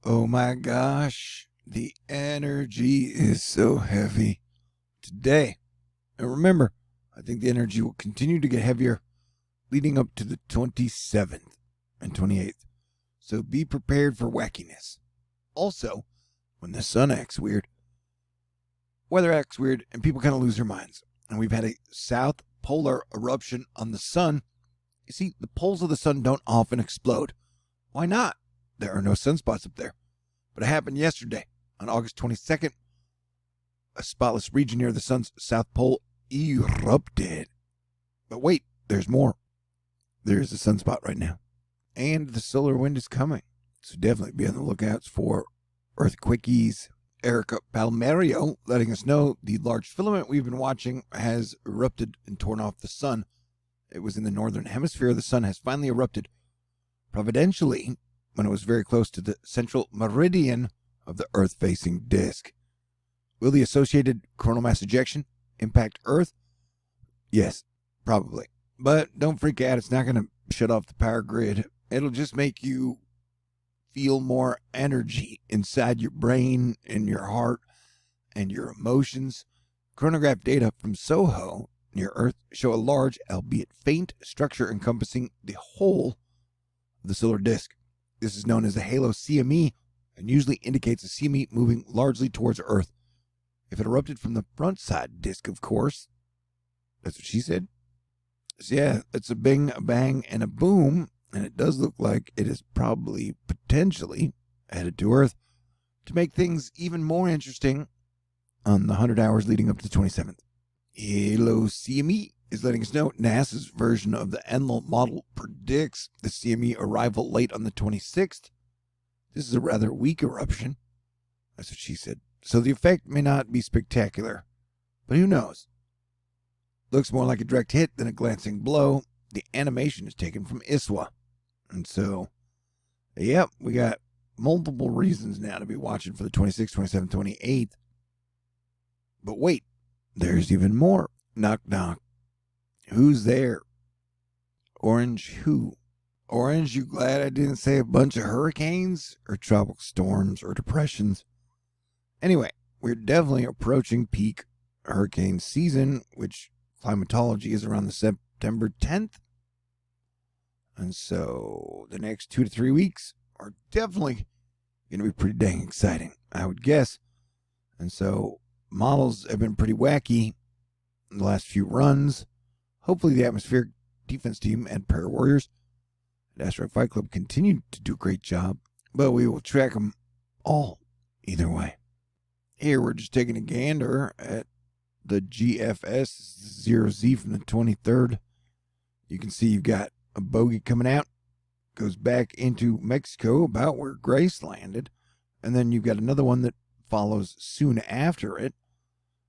Oh my gosh, the energy is so heavy today. And remember, I think the energy will continue to get heavier leading up to the 27th and 28th. So be prepared for wackiness. Also, when the sun acts weird, weather acts weird, and people kind of lose their minds. And we've had a south polar eruption on the sun. You see, the poles of the sun don't often explode. Why not? There are no sunspots up there. But it happened yesterday, on August 22nd. A spotless region near the sun's south pole erupted. But wait, there's more. There is a sunspot right now. And the solar wind is coming. So definitely be on the lookouts for earthquakes. Erica Palmerio letting us know the large filament we've been watching has erupted and torn off the sun. It was in the northern hemisphere. The sun has finally erupted providentially when it was very close to the central meridian of the Earth-facing disk. Will the associated coronal mass ejection impact Earth? Yes, probably. But don't freak out. It's not going to shut off the power grid. It'll just make you feel more energy inside your brain and your heart and your emotions. Chronograph data from SOHO near Earth show a large, albeit faint, structure encompassing the whole of the solar disk. This is known as a halo CME and usually indicates a CME moving largely towards Earth. If it erupted from the front side disk, of course. That's what she said. So yeah, it's a bing, a bang, and a boom, and it does look like it is probably potentially headed to Earth to make things even more interesting on the 100 hours leading up to the 27th. Halo CME is letting us know NASA's version of the Enlil model predicts the CME arrival late on the 26th. This is a rather weak eruption. That's what she said. So the effect may not be spectacular, but who knows? Looks more like a direct hit than a glancing blow. The animation is taken from ISWA. And so, yep, we got multiple reasons now to be watching for the 26th, 27th, 28th. But wait, there's even more. Knock, knock. Who's there? Orange who? Orange, you glad I didn't say a bunch of hurricanes or tropical storms or depressions? Anyway, we're definitely approaching peak hurricane season, which climatology is around the September 10th. And so the next 2 to 3 weeks are definitely going to be pretty dang exciting, I would guess. And so models have been pretty wacky in the last few runs. Hopefully the atmospheric defense team and Para Warriors and Asteroid Fight Club continue to do a great job, but we will track them all either way. Here we're just taking a gander at the GFS 0Z from the 23rd. You can see you've got a bogey coming out, goes back into Mexico about where Grace landed, and then you've got another one that follows soon after it,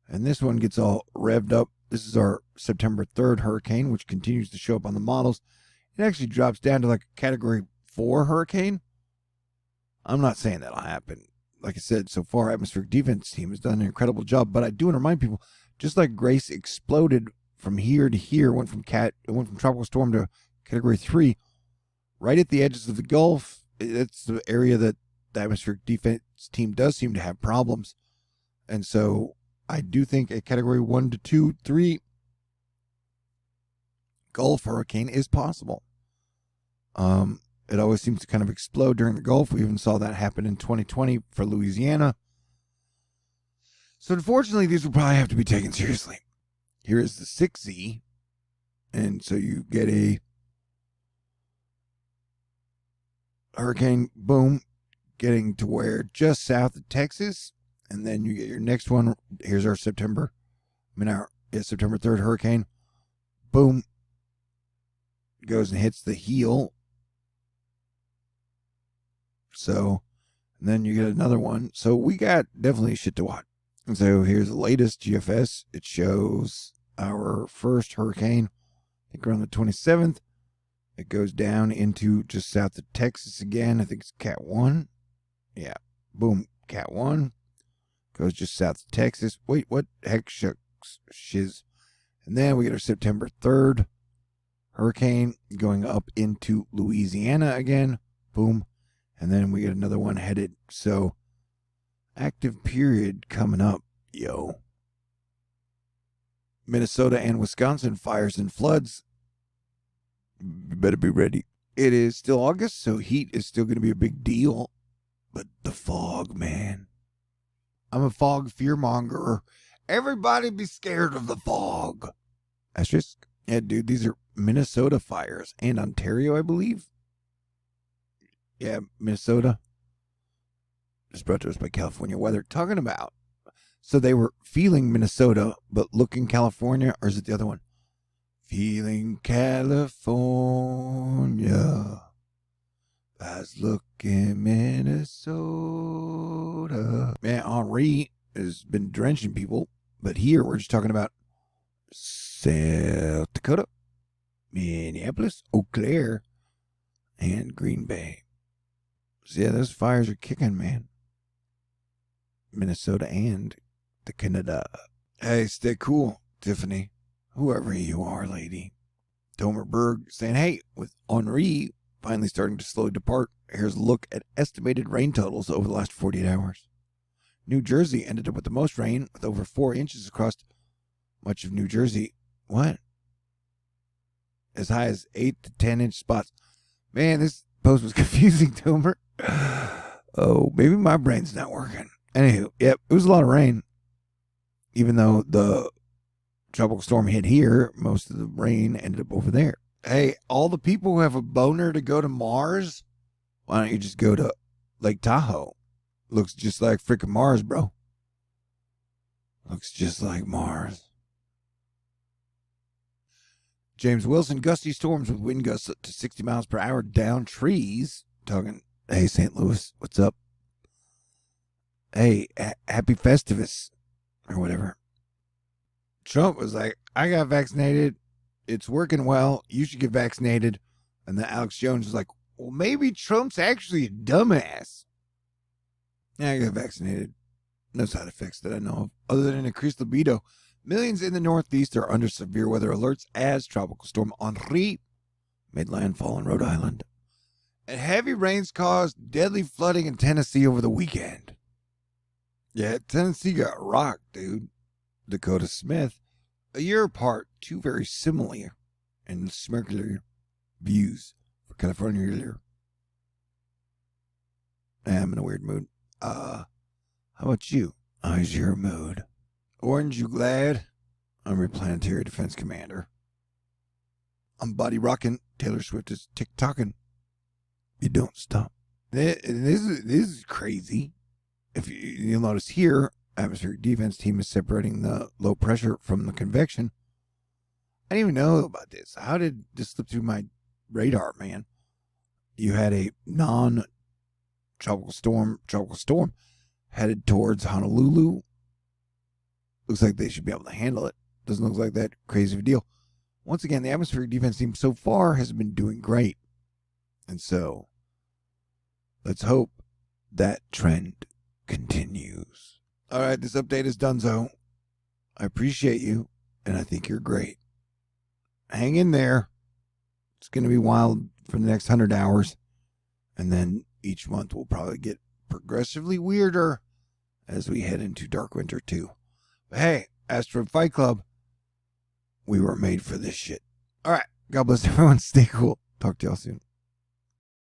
and this one gets all revved up. This is our September 3rd hurricane, which continues to show up on the models. It actually drops down to like a Category 4 hurricane. I'm not saying that'll happen. Like I said, so far, atmospheric defense team has done an incredible job, but I do want to remind people, just like Grace exploded from here to here, went from tropical storm to Category 3, right at the edges of the Gulf. It's the area that the atmospheric defense team does seem to have problems. And so I do think a Category 1 to 2, 3 Gulf hurricane is possible. It always seems to kind of explode during the Gulf. We even saw that happen in 2020 for Louisiana. So unfortunately, these will probably have to be taken seriously. Here is the 6Z. And so you get a hurricane, boom, getting to where just south of Texas. And then you get your next one. Here's our September 3rd hurricane. Boom. Goes and hits the heel. So, and then you get another one. So we got definitely shit to watch. And so here's the latest GFS. It shows our first hurricane, I think around the 27th. It goes down into just south of Texas again. I think it's Cat 1. Yeah. Boom. Cat 1. Goes just south of Texas. Wait, what heck shiz. And then we get our September 3rd hurricane going up into Louisiana again. Boom. And then we get another one headed. So, active period coming up, yo. Minnesota and Wisconsin fires and floods. You better be ready. It is still August, so heat is still going to be a big deal. But the fog, man. I'm a fog fearmonger. Everybody be scared of the fog. Asterisk. Yeah, dude, these are Minnesota fires and Ontario, I believe. Yeah, Minnesota. Just brought to us by California Weather. Talking about. So they were feeling Minnesota, but looking California, or is it the other one? Feeling California. I was looking Minnesota. Man, Henri has been drenching people, but here we're just talking about South Dakota, Minneapolis, Eau Claire, and Green Bay. So yeah, those fires are kicking, man. Minnesota and the Canada. Hey, stay cool, Tiffany. Whoever you are, lady. Tomer Berg saying, hey, with Henri finally starting to slowly depart, here's a look at estimated rain totals over the last 48 hours. New Jersey ended up with the most rain, with over 4 inches across much of New Jersey. What? As high as 8 to 10 inch spots. Man, this post was confusing, Tomer. Oh, maybe my brain's not working. Anywho, yep, it was a lot of rain. Even though the tropical storm hit here, most of the rain ended up over there. Hey, all the people who have a boner to go to Mars, why don't you just go to Lake Tahoe? Looks just like freaking Mars, bro. Looks just like Mars. James Wilson, gusty storms with wind gusts up to 60 miles per hour down trees. Talking, hey, St. Louis, what's up? Hey, happy Festivus, or whatever. Trump was like, I got vaccinated. It's working well. You should get vaccinated. And then Alex Jones was like, well, maybe Trump's actually a dumbass. Yeah, I got vaccinated. No side effects that I know of, other than an increased libido. Millions in the Northeast are under severe weather alerts as Tropical Storm Henri made landfall in Rhode Island. And heavy rains caused deadly flooding in Tennessee over the weekend. Yeah, Tennessee got rocked, dude. Dakota Smith, a year apart, two very similar and smirkler views for California. I'm in a weird mood. How about you? How's your mood? Orange, you glad? I'm your planetary defense commander. I'm body rocking. Taylor Swift is tick-tocking. You don't stop. This is crazy. If you'll notice here, atmospheric defense team is separating the low pressure from the convection. I didn't even know about this. How did this slip through my radar, man? You had a non-tropical storm headed towards Honolulu. Looks like they should be able to handle it. Doesn't look like that crazy of a deal. Once again, the atmospheric defense team so far has been doing great. And so, let's hope that trend continues. All right, this update is donezo. I appreciate you, and I think you're great. Hang in there. It's going to be wild for the next 100 hours. And then each month will probably get progressively weirder as we head into Dark Winter 2. But hey, Asteroid Fight Club, we were made for this shit. All right, God bless everyone. Stay cool. Talk to y'all soon.